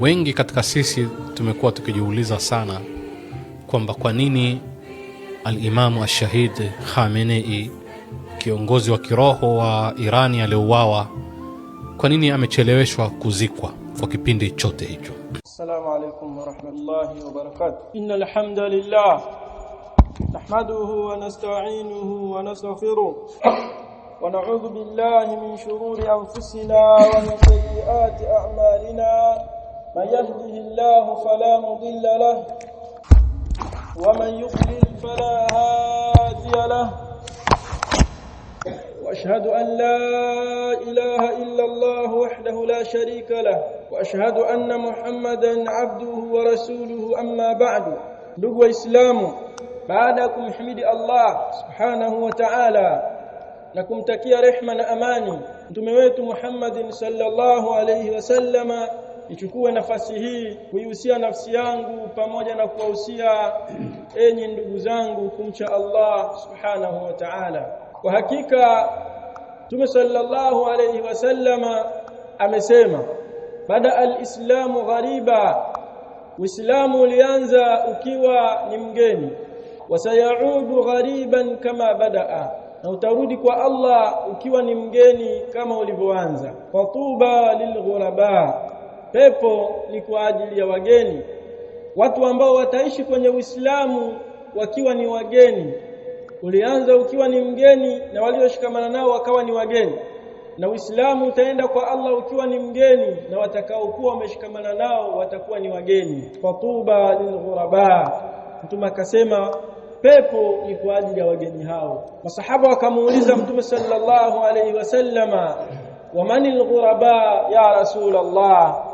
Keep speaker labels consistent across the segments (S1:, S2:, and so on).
S1: Wengi katika sisi tumekuwa tukijiuliza sana kwamba kwa nini al-Imamu al-Shahid Khamenei, kiongozi wa kiroho wa Irani aliyeuawa, kwa nini amecheleweshwa kuzikwa kwa kipindi chote hicho?
S2: Assalamu alaykum wa rahmatullahi wa barakatuh. Innal hamdalillah nahmaduhu wa nasta'inuhu wa nastaghfiruh wa na'udhu billahi min shururi anfusina wa min sayyiati a'malina. Man yahdihillahu fala mudilla lahu wa man yudlil fala hadiya lahu. وأشهد أن لا إله إلا الله وحده لا شريك له وأشهد أن محمدا عبده ورسوله أما بعد. ndugu waislamu, baada ya kumhimidi Allah subhanahu wa ta'ala na kumtakia rehma na amani mtume wetu Muhammadin sallallahu alayhi wasallama, nichukue nafasi hii kuihusia nafsi yangu pamoja na kuwahusia enyi ndugu zangu kumcha Allah subhanahu wa ta'ala. Kwa hakika Mtume sallallahu alayhi wasallama amesema, bada al-islamu ghariba, Uislamu ulianza ukiwa ni mgeni, wasayaudu ghariban kama badaa, na utarudi kwa Allah ukiwa ni mgeni kama ulivyoanza. Fatuba lilghuraba, pepo ni kwa ajili ya wageni, watu ambao wataishi kwenye Uislamu wakiwa ni wageni. Ulianza ukiwa ni mgeni na walioshikamana nao wakawa ni wageni, na Uislamu utaenda kwa Allah ukiwa ni mgeni na watakaokuwa wameshikamana nao watakuwa ni wageni. Fatuba lilghuraba, Mtume akasema pepo ni kwa ajili ya wageni hao. Masahaba wakamuuliza Mtume sallallahu alayhi wasallama, wa manil ghuraba ya Rasulullah,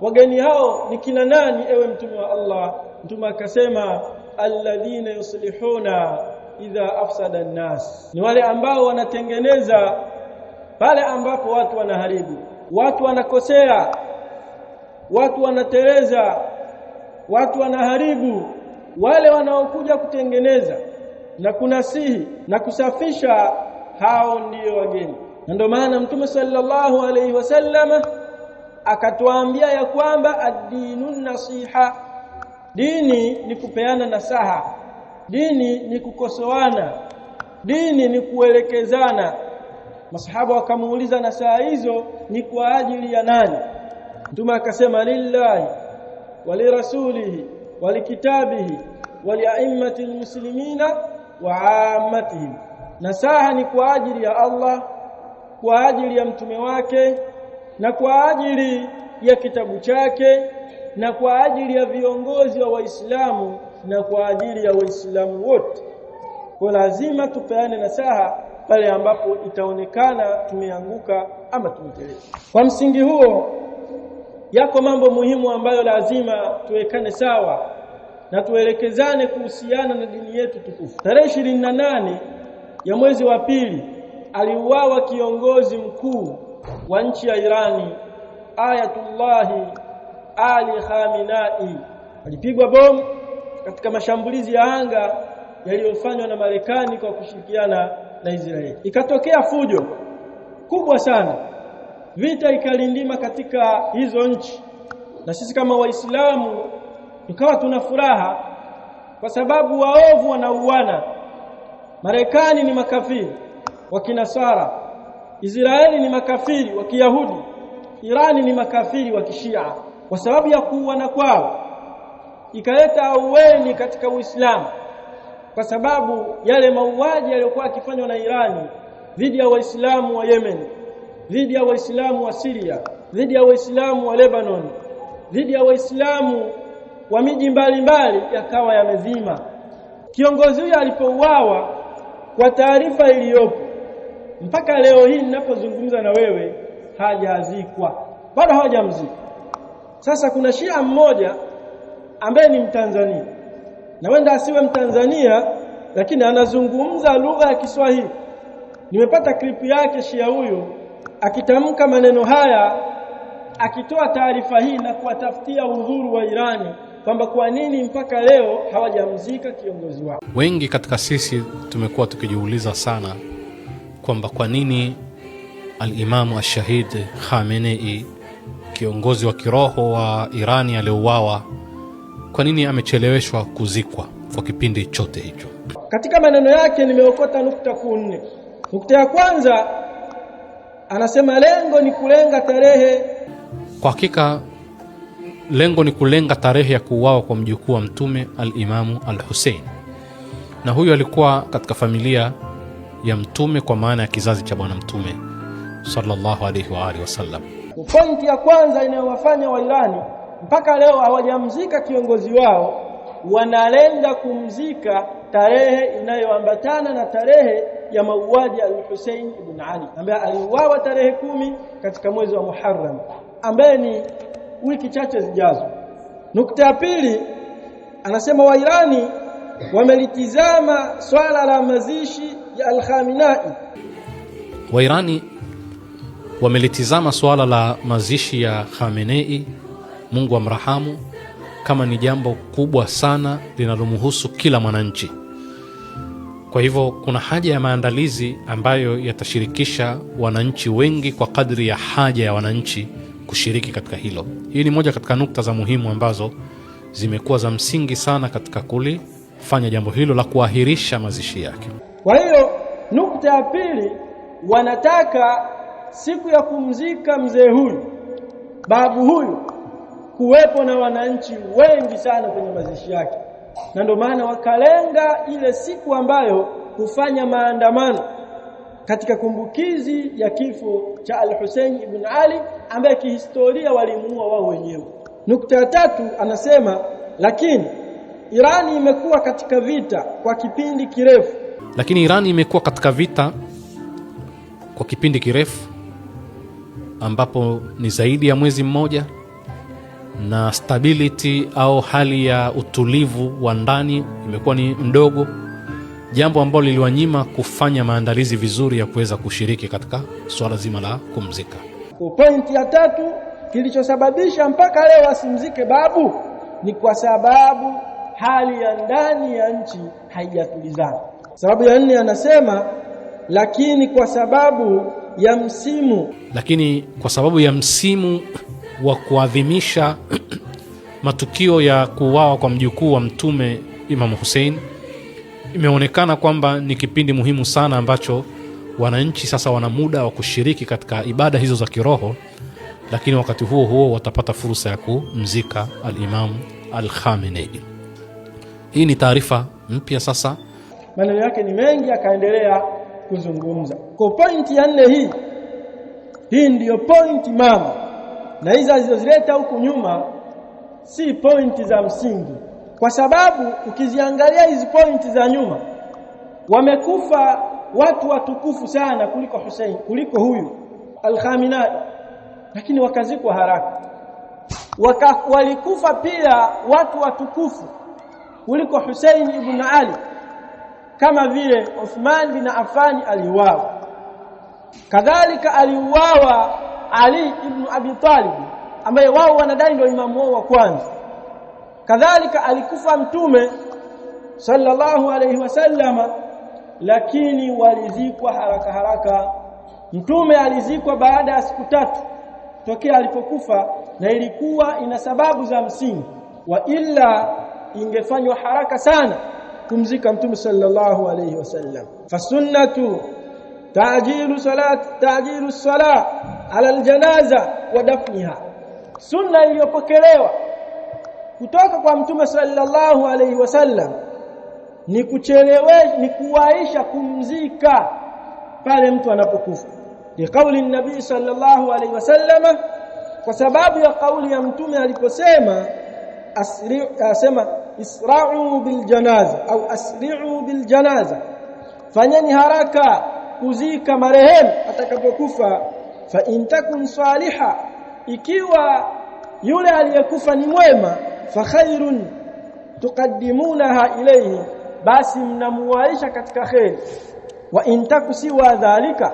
S2: wageni hao ni kina nani ewe Mtume wa Allah? Mtume akasema alladhina yuslihuna idha afsada an-nas, ni wale ambao wanatengeneza pale ambapo watu wanaharibu, watu wanakosea, watu wanateleza, watu wanaharibu. Wale wanaokuja kutengeneza na kunasihi na kusafisha, hao ndio wageni. Na ndio maana Mtume sallallahu alayhi wasallama akatuambia ya kwamba ad-dinun nasiha, dini ni kupeana nasaha, dini ni kukosoana, dini ni kuelekezana. Masahaba wakamuuliza nasaha hizo ni kwa ajili ya nani? Mtume akasema lillahi wa lirasulihi wa likitabihi wa li'immatil muslimina wa 'ammatihim. Nasaha ni kwa ajili ya Allah, kwa ajili ya mtume wake, na kwa ajili ya kitabu chake, na kwa ajili ya viongozi wa Waislamu, na kwa ajili ya Waislamu wote. Kwa lazima tupeane nasaha pale ambapo itaonekana tumeanguka ama tumeteleza. Kwa msingi huo, yako mambo muhimu ambayo lazima tuwekane sawa na tuelekezane kuhusiana na dini yetu tukufu. Tarehe 28 ya mwezi wa pili aliuawa kiongozi mkuu wa nchi ya Irani, Ayatullah Ali Khamenei. Alipigwa bomu katika mashambulizi ya anga yaliyofanywa na Marekani kwa kushirikiana na Israeli. Ikatokea fujo kubwa sana, vita ikalindima katika hizo nchi, na sisi kama Waislamu tukawa tuna furaha kwa sababu waovu wanauana. Marekani ni makafiri wa Kinasara, Israeli ni makafiri wa Kiyahudi, Irani ni makafiri wa Kishia. Kwa sababu ya kuuana kwao ikaleta aueni katika Uislamu, kwa sababu yale mauaji yaliyokuwa yakifanywa na Irani dhidi ya Waislamu wa Yemen, dhidi ya Waislamu wa Syria, dhidi ya Waislamu wa Lebanon, dhidi ya Waislamu wa miji mbalimbali yakawa yamezima. Kiongozi huyo alipouawa, kwa taarifa iliyopo mpaka leo hii ninapozungumza na wewe, hajazikwa, bado hawajamzika. Sasa kuna Shia mmoja ambaye ni Mtanzania, na wenda asiwe Mtanzania lakini anazungumza lugha ya Kiswahili. Nimepata klipu yake Shia huyo akitamka maneno haya, akitoa taarifa hii na kuwatafutia udhuru wa Irani kwamba kwa nini mpaka leo hawajamzika kiongozi wao.
S1: Wengi katika sisi tumekuwa tukijiuliza sana kwamba kwa nini al-Imamu al-Shahid Khamenei, kiongozi wa kiroho wa Irani aliuawa, kwa nini amecheleweshwa kuzikwa kwa kipindi chote hicho?
S2: Katika maneno yake nimeokota nukta kuu nne. Nukta ya kwanza anasema lengo ni kulenga tarehe.
S1: Kwa hakika lengo ni kulenga tarehe ya kuuawa kwa mjukuu wa Mtume al-Imamu al-Hussein, na huyu alikuwa katika familia ya Mtume, kwa maana ya kizazi cha bwana Mtume sallallahu alayhi wa alihi wasallam.
S2: Pointi ya kwanza inayowafanya wa Irani mpaka leo hawajamzika kiongozi wao, wanalenga kumzika tarehe inayoambatana na tarehe ya mauaji ya Hussein ibn Ali, ambaye aliuawa tarehe 10 katika mwezi wa Muharram, ambaye ni wiki chache zijazo. Nukta ya pili anasema wa Irani wamelitizama swala la mazishi ya al-Khamenei.
S1: Wa Irani wamelitizama swala la mazishi ya Khamenei, Mungu amrahamu, kama ni jambo kubwa sana linalomhusu kila mwananchi. Kwa hivyo kuna haja ya maandalizi ambayo yatashirikisha wananchi wengi kwa kadri ya haja ya wananchi kushiriki katika hilo. Hii ni moja katika nukta za muhimu ambazo zimekuwa za msingi sana katika kulifanya jambo hilo la kuahirisha mazishi yake.
S2: Kwa hiyo nukta ya pili, wanataka siku ya kumzika mzee huyu, babu huyu, kuwepo na wananchi wengi sana kwenye mazishi yake, na ndio maana wakalenga ile siku ambayo kufanya maandamano katika kumbukizi ya kifo cha al-Hussein ibn Ali, ambaye kihistoria walimuua wao wenyewe. Nukta ya tatu anasema lakini Irani imekuwa katika vita kwa kipindi kirefu.
S1: Lakini Irani imekuwa katika vita kwa kipindi kirefu ambapo ni zaidi ya mwezi mmoja, na stability au hali ya utulivu wa ndani imekuwa ni mdogo, jambo ambalo liliwanyima kufanya maandalizi vizuri ya kuweza kushiriki katika swala zima la kumzika.
S2: Pointi ya tatu, kilichosababisha mpaka leo asimzike babu ni kwa sababu hali ya ndani ya nchi haijatulizana. Sababu ya nne anasema lakini kwa sababu ya msimu.
S1: Lakini kwa sababu ya msimu wa kuadhimisha matukio ya kuuawa kwa mjukuu wa Mtume Imam Hussein, imeonekana kwamba ni kipindi muhimu sana ambacho wananchi sasa wana muda wa kushiriki katika ibada hizo za kiroho, lakini wakati huo huo watapata fursa ya kumzika al-Imam al-Khamenei. Hii ni taarifa mpya sasa.
S2: Maneno yake ni mengi, akaendelea kuzungumza. Kwa pointi ya nne hii ndiyo pointi mama, na hizi zilizozileta huku nyuma si pointi za msingi, kwa sababu ukiziangalia hizi pointi za nyuma wamekufa watu watukufu sana kuliko Hussein, kuliko huyu al-Khamenei, lakini wakazikwa haraka. Walikufa pia watu watukufu kuliko Hussein ibn Ali, kama vile Uthman bin Affan aliuawa, kadhalika aliuawa Ali ibn Abi Talib ambaye wao wanadai ndio imamu wao wa kwanza. Kadhalika alikufa Mtume sallallahu alayhi wasallam, lakini walizikwa haraka haraka. Mtume alizikwa baada ya siku 3 tokea alipokufa, na ilikuwa ina sababu za msingi, wa illa ingefanywa haraka sana kumzika Mtume sallallahu alayhi wasallam. Fasunnatu ta'jilu salat ala aljanaza wa dafniha. Sunna iliyopokelewa kutoka kwa Mtume sallallahu alayhi wasallam ni kuwaisha kumzika pale mtu anapokufa. Ni kauli nabii sallallahu alayhi wasallam, kwa sababu ya kauli ya Mtume aliposema isra'u bil janaza au asri'u bil janaza, fanyeni haraka kuzika marehemu atakapokufa. Fa in takun saliha, ikiwa yule aliyekufa ni mwema, fa khairun tuqaddimunaha ilayhi, basi mnamuwaisha katika khair. Wa in takusiwa dhalika,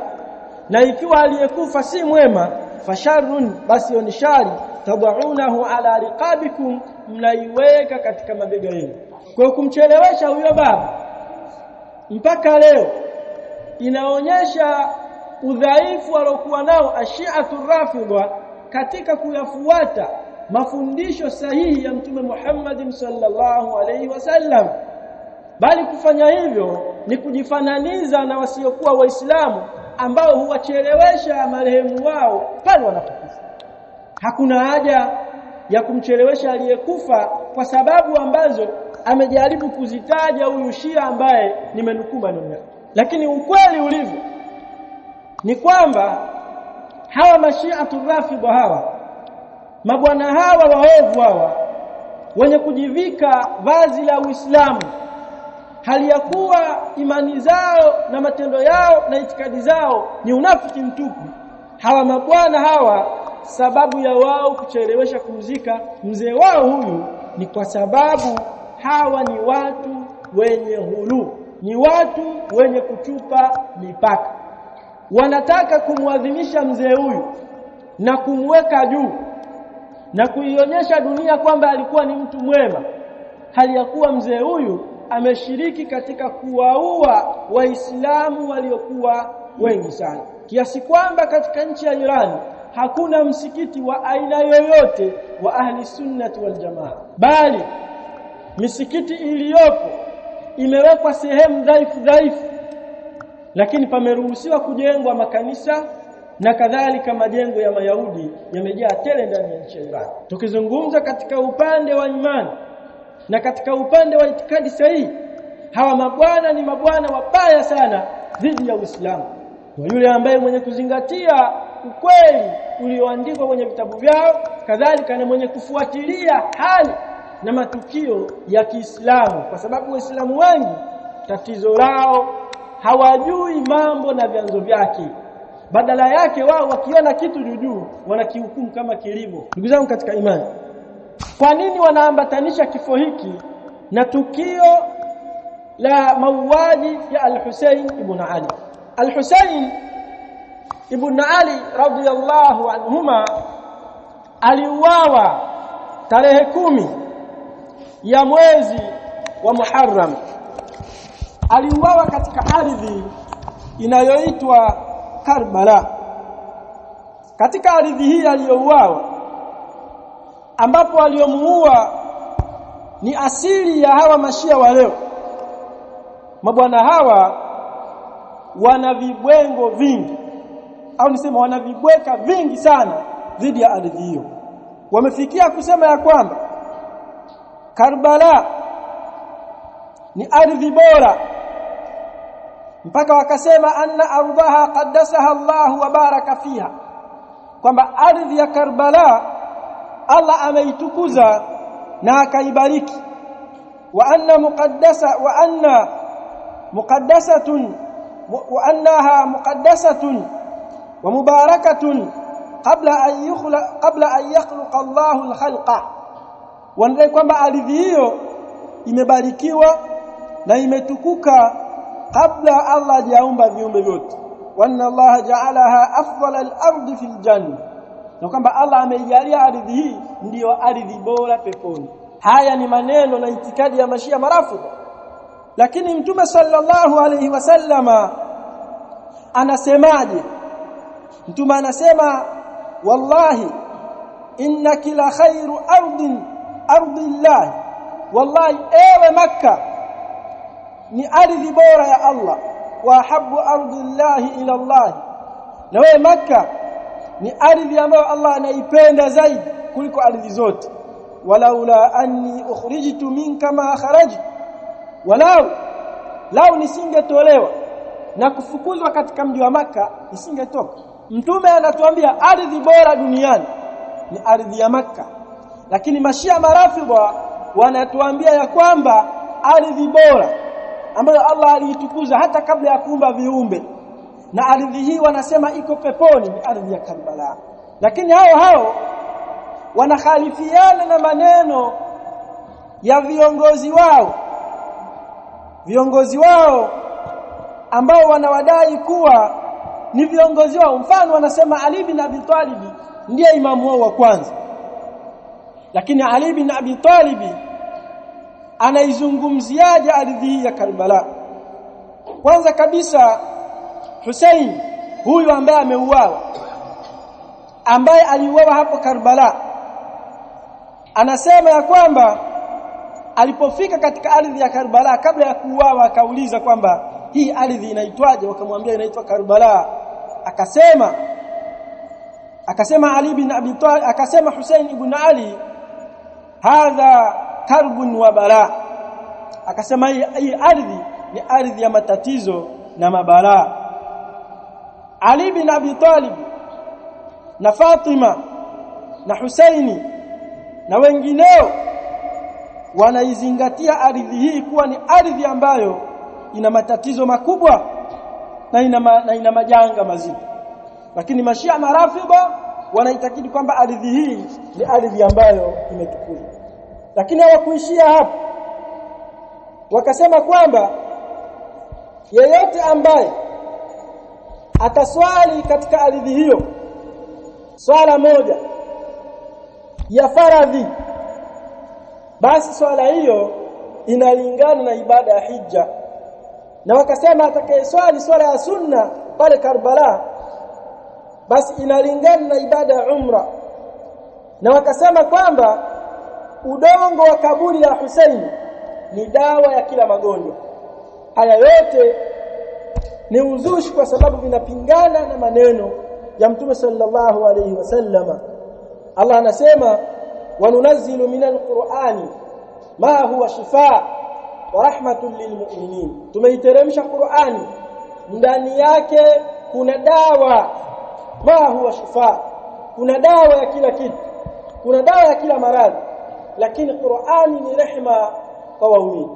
S2: na ikiwa aliyekufa si mwema, fa sharrun, basi ni shari, tad'unahu ala riqabikum, mnaiweka katika mabega yenu. Kwa kumchelewesha huyo baba mpaka leo inaonyesha udhaifu aliokuwa nao Ashiatu Rafidha katika kuyafuata mafundisho sahihi ya Mtume Muhammad sallallahu alaihi wasallam, bali kufanya hivyo ni kujifananiza na wasiokuwa waislamu ambao huwachelewesha marehemu wao pale wanapokufa. Hakuna haja ya kumchelewesha aliyekufa kwa sababu ambazo amejaribu kuzitaja huyu Shia ambaye nimenukuu maneno yake. Lakini ukweli ulivyo ni kwamba hawa mashiatu rafidha hawa, mabwana hawa waovu hawa, wenye kujivika vazi la Uislamu hali ya kuwa imani zao na matendo yao na itikadi zao ni unafiki mtupu, hawa mabwana hawa, sababu ya wao kuchelewesha kumzika mzee wao huyu ni kwa sababu hawa ni watu wenye hulu, ni watu wenye kuchupa mipaka. Wanataka kumwadhimisha mzee huyu na kumweka juu na kuionyesha dunia kwamba alikuwa ni mtu mwema, hali ya kuwa mzee huyu ameshiriki katika kuwaua waislamu waliokuwa wengi sana, kiasi kwamba katika nchi ya Iran hakuna msikiti wa aina yoyote wa ahli sunnati wal jamaa, bali misikiti iliyopo imewekwa sehemu dhaifu, lakini pameruhusiwa kujengwa makanisa na kadhalika. Majengo ya Mayahudi yamejaa tele ndani ya nchi ya Iran. Tukizungumza katika upande wa imani na katika upande wa itikadi sahihi, hawa mabwana ni mabwana wabaya sana dhidi ya Uislamu. Kwa yule ambaye mwenye kuzingatia ukweli ulioandikwa kwenye vitabu vyao, kadhalika na mwenye kufuatilia hali na matukio ya Kiislamu, kwa sababu Waislamu wengi tatizo lao hawajui mambo na vyanzo vyake. Badala yake wao wakiona kitu juu wanakihukumu kama kilivyo. Ndugu zangu katika imani, kwa nini wanaambatanisha kifo hiki na tukio la mauaji ya Al-Hussein ibn Ali? Al-Hussein ibn Ali radhiyallahu anhuma aliuawa tarehe 10 ya mwezi wa Muharram. Aliuawa katika ardhi inayoitwa Karbala. Katika ardhi hii aliyouawa, ambapo aliyomuua ni asili ya hawa mashia wa leo. Mabwana hawa wana vibwengo vingi, au nisema wana vibweka vingi sana dhidi ya ardhi hiyo. Wamefikia kusema ya kwamba Karbala ni ardhi bora, mpaka wakasema anna ardhaha qaddasaha Allah wa baraka fiha, kwamba ardhi ya Karbala Allah ameitukuza na akaibariki. Wa anna muqaddasatun wa mubarakatun qabla an yakhluqa Allahu al-khalqa, wanadai kwamba ardhi hiyo imebarikiwa na imetukuka kabla Allah hajaumba viumbe vyote. Wa anna Allah ja'alaha afdala al-ardi fil janna, na kwamba Allah ameijalia ardhi hii ndiyo ardhi bora peponi. Haya ni maneno na itikadi ya mashia marafidha. Lakini Mtume sallallahu alayhi wasallama anasemaje? Mtume anasema, wallahi innaki la khairu ardillah, wallahi ewe Makka ni ardhi bora ya Allah, wa habbu ardillahi ila Allah, na wewe Makka ni ardhi ambayo Allah anaipenda zaidi kuliko ardhi zote. Walaula anni ukhrijtu minka ma kharajtu, walau nisingetolewa na kufukuzwa katika mji wa Makka nisingetoka. Mtume anatuambia ardhi bora duniani ni ardhi ya Makka, lakini mashia marafidha wanatuambia ya kwamba ardhi bora ambayo Allah aliitukuza hata kabla ya kuumba viumbe, na ardhi hii wanasema iko peponi, ni ardhi ya Karbala. Lakini hao wanakhalifiana na maneno ya viongozi wao ambao wanawadai kuwa ni viongozi wao. Mfano, wanasema Ali bin Abi Talib ndiye imamu wao wa kwanza, lakini Ali bin Abi Talib anaizungumziaje ardhi hii ya Karbala? Kwanza kabisa, Hussein huyu ambaye ameuawa ambaye aliuawa hapo Karbala, anasema ya kwamba alipofika katika ardhi ya Karbala kabla ya kuuawa akauliza kwamba hii ardhi inaitwaje, wakamwambia inaitwa Karbala. Akasema Ali bin Abi Talib, akasema Hussein ibn Ali, hadha karbun wa bala, akasema hii ardhi ni ardhi ya matatizo na mabala. Ali bin Abi Talib na Fatima na Husaini na wengineo wanaizingatia ardhi hii kuwa ni ardhi ambayo ina matatizo makubwa na ina majanga mazito, lakini Mashia na Rafidha wanaitakidi kwamba ardhi hii ni ardhi ambayo imetukuzwa. Lakini hawakuishia hapo, wakasema kwamba yeyote ambaye ataswali katika ardhi hiyo swala moja ya faradhi, basi swala hiyo inalingana na ibada ya hija. Na wakasema atakayeswali swala ya sunna pale Karbala basi inalingana na ibada ya umra. Na wakasema kwamba udongo wa kaburi la Hussein ni dawa ya kila magonjwa. Haya yote ni uzushi kwa sababu vinapingana na maneno ya Mtume sallallahu alayhi wasallama. Allah anasema wanunazzilu minal qur'ani ma huwa shifaa wa rahmatun lilmu'minin, tumeiteremsha Qur'ani ndani yake kuna dawa. Ma huwa shifaa, kuna dawa ya kila kitu, kuna dawa ya kila maradhi, lakini Qur'ani ni rehema kwa waumini.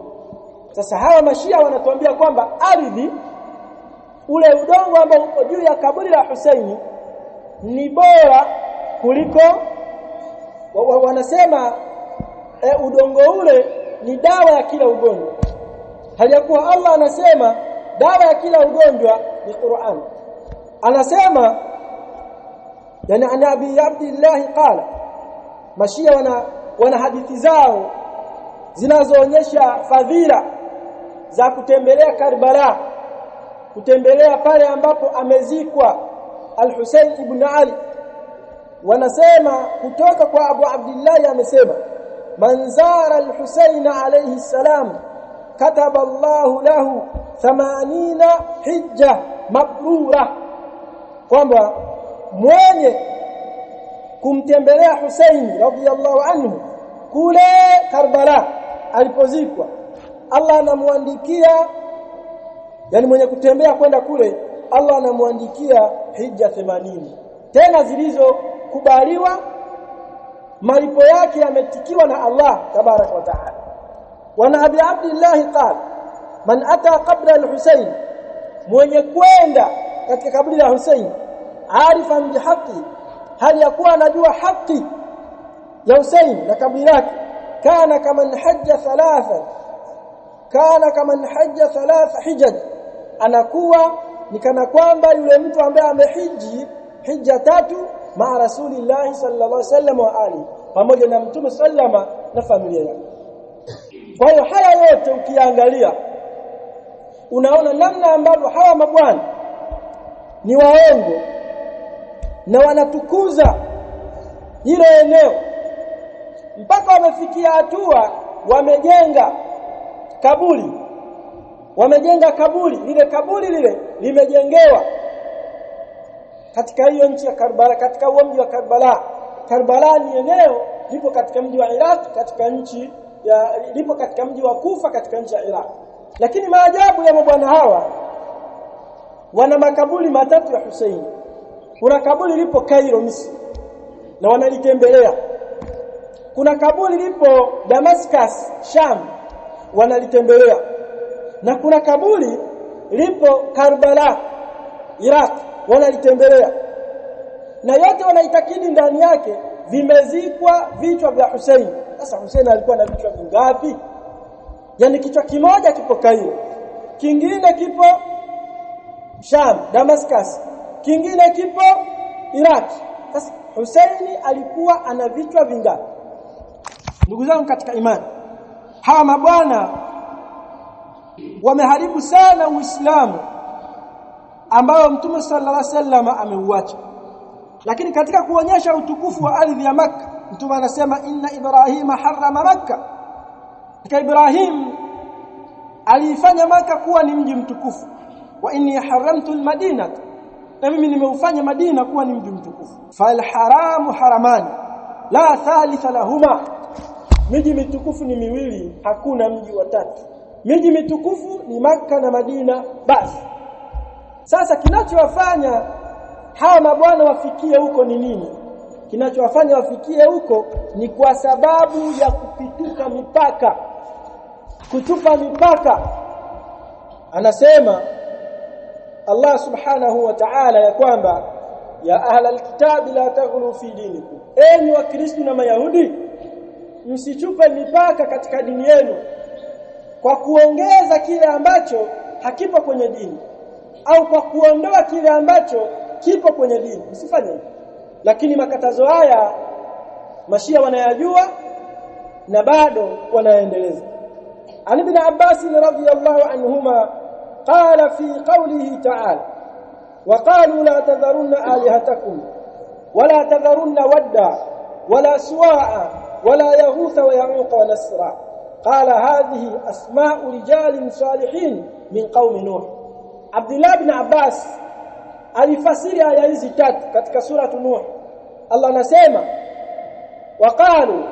S2: Sasa hawa Mashia wanatuambia kwamba ardhi, ule udongo ambao uko juu ya kaburi la Husaini ni bora kuliko, wanasema udongo ule ni dawa ya kila ugonjwa. Haliyakuwa Allah anasema dawa ya kila ugonjwa ni Qur'an. Anasema yani ana Abi Abdullah qala, Mashia wana hadithi zao zinazoonyesha fadhila za kutembelea Karbala, kutembelea pale ambapo amezikwa Al-Husayn ibn Ali. Wanasema kutoka kwa Abu Abdullah amesema man zara Al-Husayn alayhi salam kataba Allahu lahu 80 hijja mabrura, kwamba mwenye kumtembelea Husaini radhiyallahu anhu kule Karbala alipozikwa, Allah anamuandikia, yani mwenye kutembea kwenda kule Allah anamuandikia hija 80 tena zilizokubaliwa, malipo yake yametikiwa na Allah tabaraka wa taala. Wa Abi Abdullah qala man ata qabra al-Husayn, mwenye kwenda katika kaburi la Husayn arifan bihaqi, hali yakuwa anajua haki ya Husayn na kaburi lake, kana kama hajja thalatha hijaj, anakuwa ni kana kwamba yule mtu ambaye amehiji hija 3 maa Rasulillah sallallahu alaihi wasallam wa ali, pamoja na Mtume sallama na familia yake. Kwa hiyo haya yote ukiangalia unaona namna ambavyo hawa mabwana ni waongo na wanatukuza hilo eneo, mpaka wamefikia hatua wamejenga kaburi. Lile kaburi lile limejengewa katika hiyo nchi ya Karbala, katika mji wa Karbala. Karbala ni eneo lipo katika mji wa Iraq, lipo katika mji wa Kufa katika nchi ya Iraq. Lakini maajabu ya mabwana hawa, wana makaburi 3 ya Hussein. Kuna kaburi lipo Cairo Misri na wanalitembelea. Kuna kaburi lipo Damascus Sham wanalitembelea, na kuna kaburi lipo Karbala Iraq wanalitembelea, na yote wanaitakidi ndani yake vimezikwa vichwa vya Hussein. Sasa Hussein alikuwa na vichwa vingapi? Yani kichwa kimoja kipo Cairo, kingine kipo Sham Damascus, kingine kipo Iraq. Sasa Hussein alikuwa ana vichwa vingapi? Ndugu zangu katika imani, hawa mabwana wameharibu sana Uislamu ambao Mtume sallallahu alaihi wasallam ameuacha. Lakini katika kuonyesha utukufu wa ardhi ya Makka, Mtume anasema inna Ibrahima harrama Makka, Ibrahim aliifanya Makka kuwa ni mji mtukufu, wa inni haramtu al-Madina, na mimi nimeufanya Madina kuwa ni mji mtukufu. Fal haramu haramani la thalitha lahuma, miji mitukufu ni miwili, hakuna mji wa tatu. Miji mitukufu ni Makka na Madina basi. Sasa kinachowafanya hawa mabwana wafikie huko ni nini? Kinachowafanya wafikie huko ni kwa sababu ya kupituka mipaka, kutupa mipaka. Anasema Allah subhanahu wa ta'ala ya kwamba ya ahla alkitabi la taghlu fi dinikum, enyi wa Kristo na Mayahudi, msichupe mipaka katika dini yenu kwa kuongeza kile ambacho hakipo kwenye dini au kwa kuondoa kile ambacho kipo kwenye dini. Msifanye hivyo. Lakini makatazo haya Mashia wanayajua na bado wanaendeleza. An Ibn Abbas radhiyallahu anhuma qala fi qawlihi ta'ala wa qalu la tadharunna alihatakum wala tadharunna wadda wala suwa'a wala yaghutha wa ya'uqa wa nasra. Qala hadhihi asma'u rijalin salihin min qaumi Nuh. Abdullah ibn Abbas alifasiri aya hizi tatu katika sura Nuh. Allah anasema waqalu,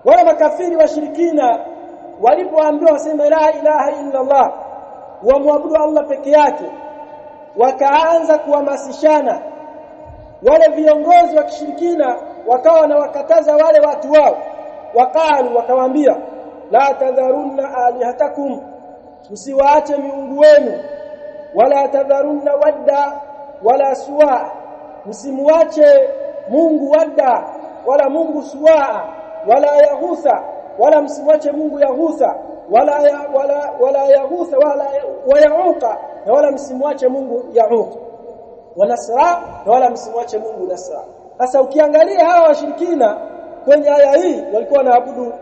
S2: wala makafiri washirikina walipoambiwa waseme la ilaha illa Allah, wamwabudu Allah peke yake, wakaanza kuhamasishana. Wale viongozi wa kishirikina wakawa na wakataza wale watu wao, waqalu, wakawaambia la tadharunna alihatakum, msiwaache miungu wenu, wala tadharunna wadda wala suwa, msimuache Mungu wadda wala Mungu suwa, wala yaghutha wala msimuache Mungu yaghutha, wala yaghutha wala yauqa, na wala msimuache Mungu yauqa, wa nasra, na wala msimuache Mungu nasra. Sasa ukiangalia hawa washirikina kwenye aya hii walikuwa wanaabudu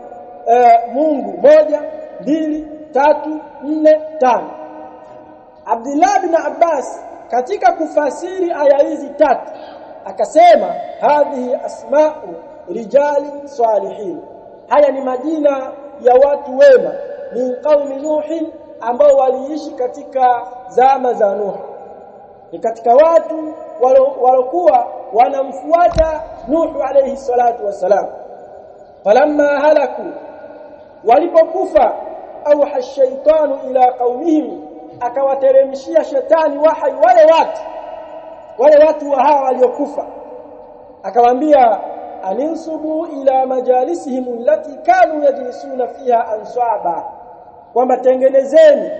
S2: Mungu moja, mbili, tatu, nne, tano. Abdullah bin Abbas katika kufasiri aya hizi tatu akasema hadhihi asma'u rijali salihin, haya ni majina ya watu wema, min qaumi Nuh, ambao waliishi katika zama za Nuh, ni katika watu walokuwa wanamfuata Nuh alayhi salatu wasalam. Falamma halaku, walipokufa, au hashaitanu ila qaumihim, akawateremshia shetani wahai wale watu wa hawa waliokufa, akawaambia aninsubu ila majalisihim allati kanu yajlisuna fiha ansaba, kwamba tengenezeni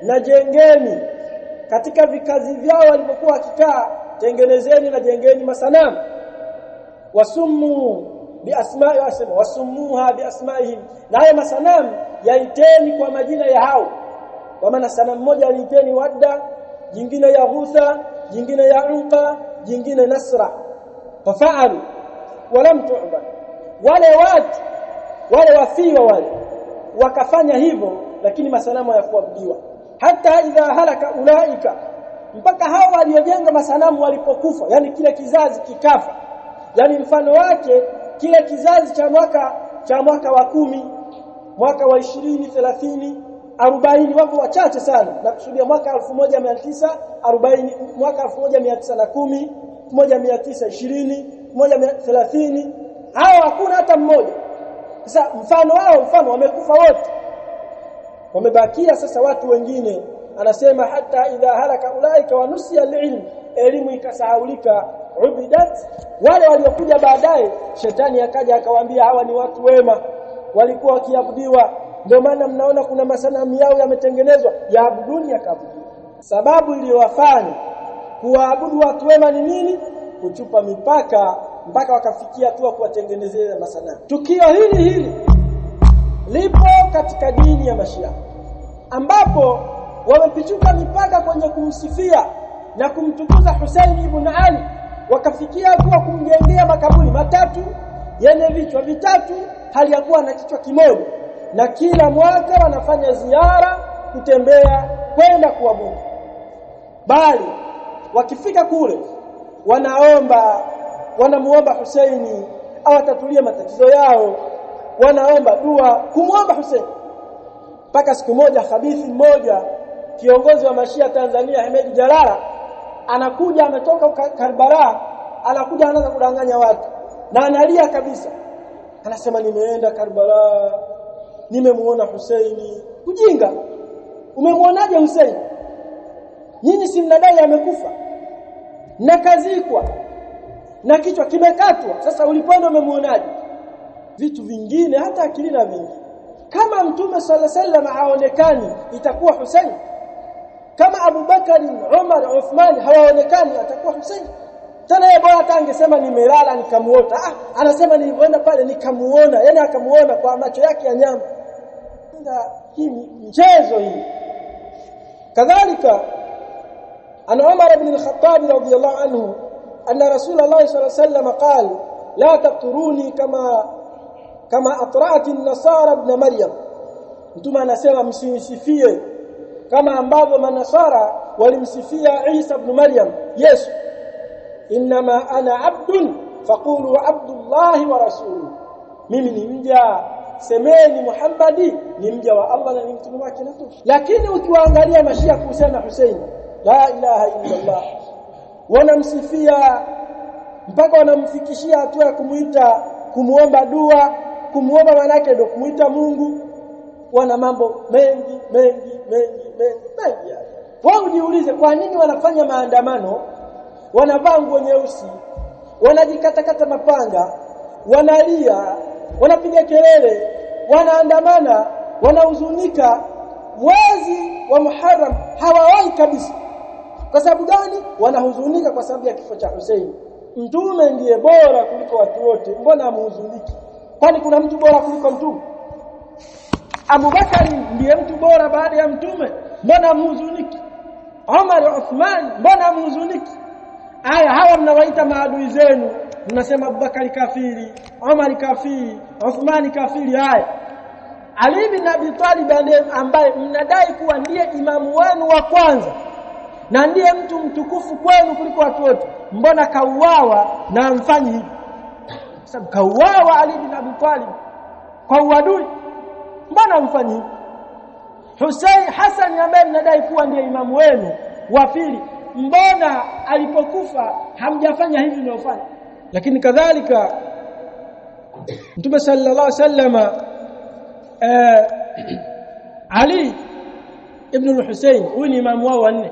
S2: na jengeni katika vikazi vyao walipokuwa wakikaa, tengenezeni na jengeni masanamu. Wasummu biasma'i, wasema wasummuha biasma'ihim, na haya masanamu yaiteni kwa majina ya hao. Kwa maana sanamu moja aliiteni Wadda, jingine Yaghutha, jingine Yauqa, jingine Nasra. Fafa'alu walam tu'bad, wale wafiwa wale wakafanya hivyo, lakini masanamu hayakuabudiwa. Hata idha halaka ulaika, mpaka hao waliojenga masanamu walipokufa, yani kile kizazi kikafa. Yani mfano wake kile kizazi cha mwaka wa 10, mwaka wa 20, 30, 40, wapo wachache sana, na kusudia mwaka 1940, mwaka 1910, 1920, 1930, hao hakuna hata mmoja. Sasa mfano wamekufa wote, wamebakia sasa watu wengine. Anasema hata idha halaka ulaika wa nusiya al-ilm, elimu ikasahaulika, ubidat, wale waliokuja baadaye shetani akaja akawaambia hawa ni watu wema, walikuwa wakiabudiwa, ndio maana mnaona kuna masanamu yao yametengenezwa, yaabuduni, yakaabudiwa. Sababu iliyowafanya kuabudu watu wema ni nini? Kuchupa mipaka mpaka wakafikia tu kuwatengenezea masanamu. Tukio hili lipo katika dini ya Mashia, ambapo wamepichuka mipaka kwenye kumsifia na kumtukuza Hussein ibn Ali, wakafikia tu kumjengea makaburi matatu yenye vichwa vitatu, hali ya kuwa na kichwa kimoja, na kila mwaka wanafanya ziara kutembea kwenda kuabudu. Bali wakifika kule wanamuomba Husaini awatatulie matatizo yao, wanaomba dua kumuomba Husaini. Mpaka siku moja khabithi mmoja, kiongozi wa Mashia Tanzania, Ahmed Jalala, anakuja ametoka Karbala, anakuja anaanza kudanganya watu na analia kabisa. Anasema nimeenda Karbala, nimemuona Husaini. Ujinga. Umemuonaje Husaini? Nyinyi si mnadai amekufa na kazikwa na kichwa kimekatwa, sasa ulipoenda umemuonaje? Vitu vingine hata akili na vingi. Kama Mtume sallallahu alaihi wasallam haonekani, itakuwa Husaini. Kama Abu Bakari, Umar, Uthman hawaonekani, atakuwa Husaini. Tena yeye bora hata angesema nimelala nikamuota. Anasema nilipoenda pale nikamuona, yani akamuona kwa macho yake ya nyama. Hii mchezo hii. Kadhalika ana Umar ibn al-Khattab radhiyallahu anhu anna Rasulullah sallallahu alaihi wasallam qala la taqturuni kama atra'at an-nasara ibn Maryam. Mtume anasema msinisifie kama ambavyo manasara walimsifia Isa ibn Maryam, Yesu. Inma ana abdun faqulu abdullahi wa rasuluhu. Mimi ni mja, semeni Muhammadi ni mja wa Allah na ni mtume wake na tu. Lakini ukiwaangalia Mashia kuhusiana na Husaini, la ilaha illa Allah, wanamsifia mpaka wanamfikishia hatua ya kumuita, kumuomba dua, kumuomba manake ndio kumuita Mungu. Wana mambo mengi. Wao ujiulize kwa nini wanafanya maandamano, wanavaa nguo nyeusi, wanajikatakata mapanga, wanalia, wanapiga kelele, wanaandamana, wanahuzunika. Mwezi wa Muharram hawawahi kabisa. Kwa sababu gani? Wanahuzunika kwa sababu ya kifo cha Hussein. Mtume ndiye bora kuliko watu wote, mbona amhuzuniki? Kwani kuna mtu bora kuliko mtume? Abu Bakari ndiye mtu bora baada ya mtume, mbona amhuzuniki? Umar, Uthman, mbona amhuzuniki? Aya, hawa mnawaita maadui zenu, mnasema Abu Bakari kafiri, Umar kafiri, Uthman kafiri. Haya, Ali ibn Abi Talib ambaye mnadai kuwa ndiye imamu wenu wa kwanza na ndiye mtu mtukufu kwenu kuliko watu wote, mbona kauawa na amfanyi hivi? Sababu kauawa Ali ibn Abi Talib kwa uadui, mbona amfanyi hivi? Hussein Hassan ambaye mnadai kuwa ndiye imamu wenu wa pili, mbona alipokufa hamjafanya hivi mnaofanya? Lakini kadhalika Mtume sallallahu alaihi wasallam Ali ibn al-Hussein huyu ni imamu wao wanne.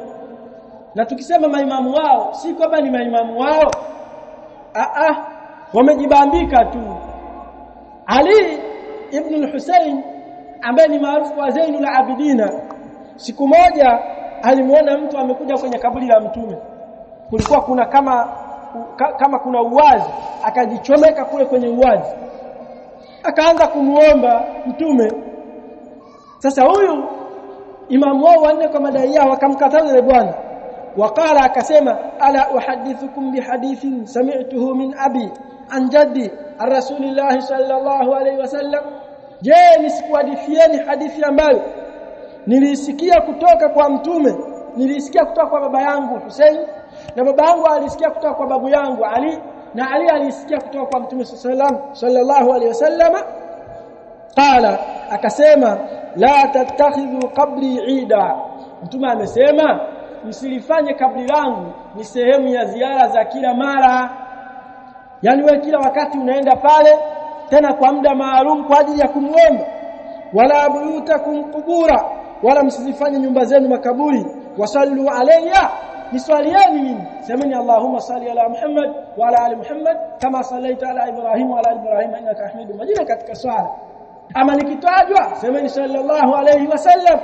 S2: Na tukisema maimamu wao si kwamba ni maimamu wao, wamejibambika tu. Ali ibn al-Hussein ambaye ni maarufu wa Zainul Abidina, siku moja alimuona mtu amekuja kwenye kaburi la mtume. Kulikuwa kuna kama kuna uwazi, akajichomeka kule kwenye uwazi, akaanza kumuomba mtume. Sasa huyu imamu wao wanne kwa madai yao wakamkataza yule bwana. Wakala akasema ala uhadithukum bihadithin sami'tuhu min abi an jaddi ar-rasulillah sallallahu alayhi wasallam. Je, nisikuhadithieni hadithi ambayo nilisikia kutoka kwa mtume, nilisikia kutoka kwa baba yangu Hussein, na baba yangu alisikia kutoka kwa babu yangu Ali, na Ali alisikia kutoka kwa mtume sallallahu alayhi wasallam. Qala, akasema la tattakhidhu qabri ida. Mtume amesema msilifanye kabri langu ni sehemu ya ziara za kila mara. Yani wewe kila wakati unaenda pale tena kwa muda maalum kwa ajili ya kumuomba. Wala buyutakum qubura, wala msizifanye nyumba zenu makaburi. Wasallu alayya, niswalieni mimi, semeni Allahumma salli ala Muhammad wa ala ali Muhammad kama sallaita ala Ibrahim wa ala ali Ibrahim innaka Hamidum Majid katika swala. Ama nikitajwa semeni sallallahu alayhi wasallam.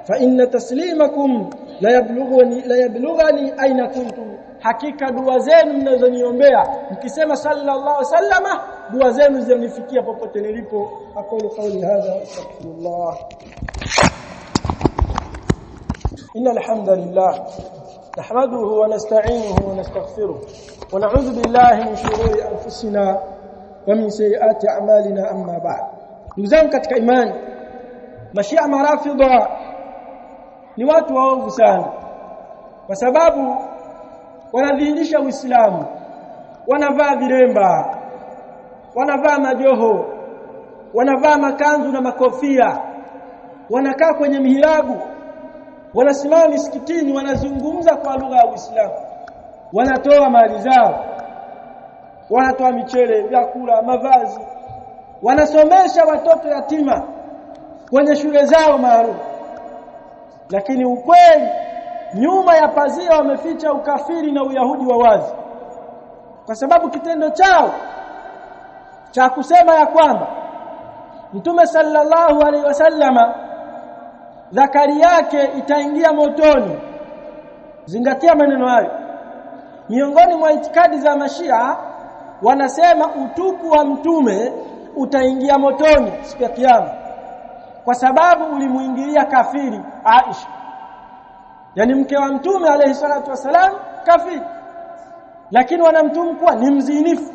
S2: Fa inna taslimakum la yablughani aina kuntum. Hakika dua zenu mnazoniombea mkisema sallallahu alayhi wasallam, dua zenu zinifikia popote nilipo. Aqulu qawli hadha astaghfirullah. Innal hamdalillah nahmaduhu wa nasta'inuhu wa nastaghfiruh wa na'udhu billahi min shururi anfusina wa min sayyiati a'malina, amma ba'd. Ndugu zangu katika imani, Mashia Marafidha ni watu waovu sana, kwa sababu wanadhihirisha Uislamu, wanavaa viremba, wanavaa majoho, wanavaa makanzu na makofia, wanakaa kwenye mihirabu, wanasimama misikitini, wanazungumza kwa lugha ya Uislamu, wanatoa mali zao, wanatoa michele, vyakula, mavazi, wanasomesha watoto yatima kwenye shule zao maalum. Lakini ukweli nyuma ya pazia wameficha ukafiri na uyahudi wa wazi, kwa sababu kitendo chao cha kusema ya kwamba Mtume sallallahu alaihi wasallama zakari yake itaingia motoni. Zingatia maneno hayo. Miongoni mwa itikadi za Mashia wanasema utupu wa mtume utaingia motoni siku ya kiyama kwa sababu ulimuingilia kafiri Aisha, yani mke wa mtume alayhi salatu wasalam, kafiri, lakini wanamtumu kuwa ni mzinifu.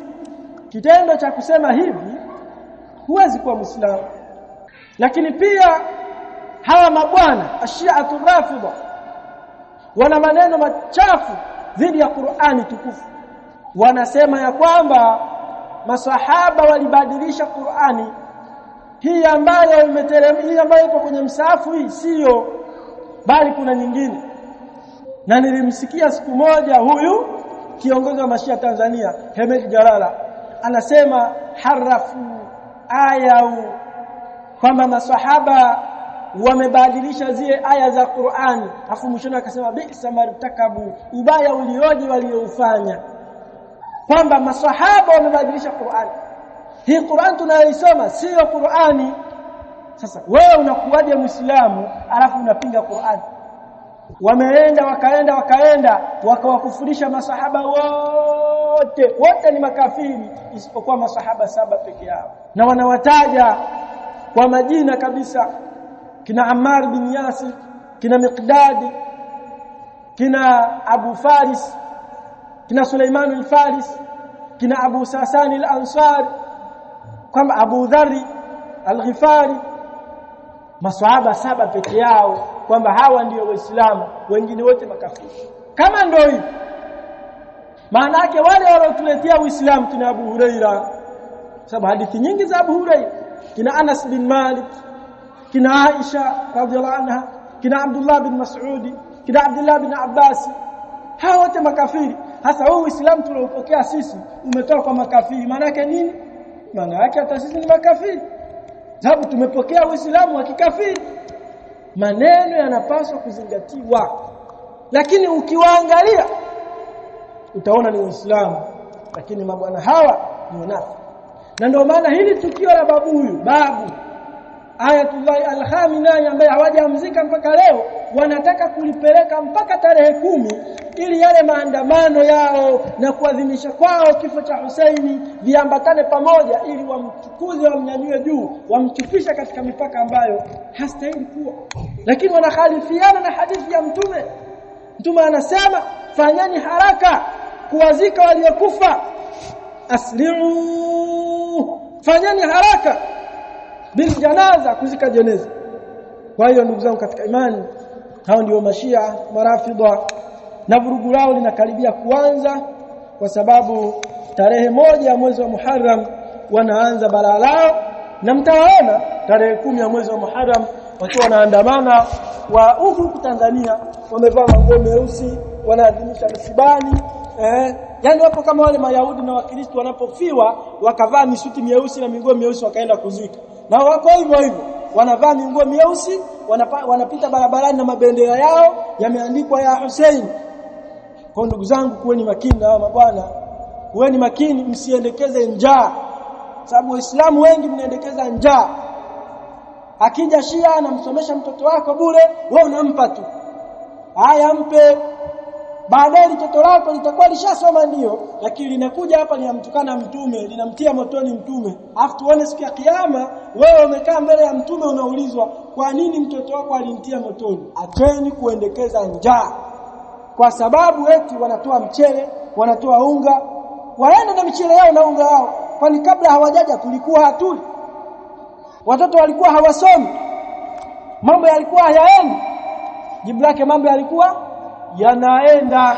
S2: Kitendo cha kusema hivi huwezi kuwa Muislamu. Lakini pia hawa mabwana Ashiatu Rafidha wana maneno machafu dhidi ya Qur'ani tukufu. Wanasema ya kwamba masahaba walibadilisha Qur'ani hii ambayo hii ambayo ipo kwenye msahafu, hii sio, bali kuna nyingine. Na nilimsikia siku moja huyu kiongozi wa Mashia Tanzania, Hemed Jalala, anasema harafu aya, kwamba masahaba wamebadilisha zile aya za Qur'ani. Afu mwishoni akasema bi'sa martakabu, ubaya ulioje walioufanya, kwamba masahaba wamebadilisha Qur'ani. Hii Qur'an tunayoisoma sio Qur'ani. Sasa wewe unakuwaje Muislamu alafu unapinga Qur'ani? Wakaenda wakawakufurisha masahaba wote ni makafiri isipokuwa masahaba 7 peke yao, na wanawataja kwa majina kabisa: kina Ammar bin Yasir, kina Miqdad, kina Abu Faris, kina Suleiman al-Faris, kina Abu Sasan al-Ansari, kama Abu Dharri al-Ghifari. Maswahaba 7 peke yao, kwamba hawa ndio Waislamu, wengine wote makafiri. Kama ndio hivi, maana yake wale waliotuletea Uislamu kina Abu Huraira, sababu hadithi nyingi za Abu Huraira, kina Anas bin Malik, kina Aisha radhiallahu anha, kina Abdullah bin Mas'ud, kina Abdullah bin Abbas, hao wote makafiri. Hasa huu Uislamu tuliopokea sisi umetoka kwa makafiri. Maana yake nini? Maana yake hata sisi ni makafiri, sababu tumepokea Uislamu wa kikafiri. Maneno yanapaswa kuzingatiwa, lakini ukiwaangalia utaona ni Uislamu, lakini mabwana hawa ni wanafiki. Na ndio maana hili tukio la babu Ayatullah al-Khamenei ambaye hawajamzika mpaka leo, wanataka kulipeleka mpaka tarehe 10 ili yale maandamano yao na kuadhimisha kwao kifo cha Husaini viambatane pamoja, ili wamtukuze, wamnyanyue juu, wamchupisha katika mipaka ambayo hastahili kuwa. Lakini wanakhalifiana na hadithi ya Mtume. Mtume anasema fanyeni haraka kuwazika waliokufa, aslimu, fanyeni haraka bil janaza, kuzika jeneza. Kwa hiyo ndugu zangu katika imani, hao ndio Mashia Marafidha, na vurugu lao linakaribia kuanza, kwa sababu tarehe 1 ya mwezi wa Muharram wanaanza balaa lao, na mtawaona tarehe 10 ya mwezi wa Muharram wakiwa wanaandamana wa huku Tanzania, wamevaa nguo meusi, wanaadhimisha msibani. Yani wapo kama wale Mayahudi na Wakristo wanapofiwa wakavaa misuti mieusi na miguo mieusi wakaenda kuzika. Na wako hivyo wanavaa miguo mieusi, wanapita barabarani na mabendera yao yameandikwa ya Hussein. Kwa ndugu zangu, kuweni makini na mabwana, kuweni makini, msiendekeze njaa, sababu Waislamu wengi mnaendekeza njaa. Akija Shia anamsomesha mtoto wako bure, wewe unampa tu. Haya, mpe, baadaye mtoto wako litakuwa lishasoma ndio, lakini linakuja hapa linamtukana mtume, linamtia motoni mtume. Afu tuone siku ya kiyama wewe umekaa mbele ya mtume unaulizwa, kwa nini mtoto wako alimtia motoni? Acheni kuendekeza njaa, kwa sababu eti wanatoa mchele, wanatoa unga, waende na mchele yao na unga wao. Kwani kabla hawajaja tulikuwa hatuli? Watoto walikuwa hawasomi, mambo yalikuwa hayaendi? Jibu lake mambo yalikuwa yanaenda.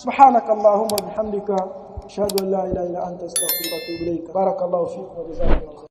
S2: subhanakallahumma bihamdika ashhadu an la ilaha illa anta astaghfiruka wa atubu ilaik. Barakallahu fikum wa jazakumullahu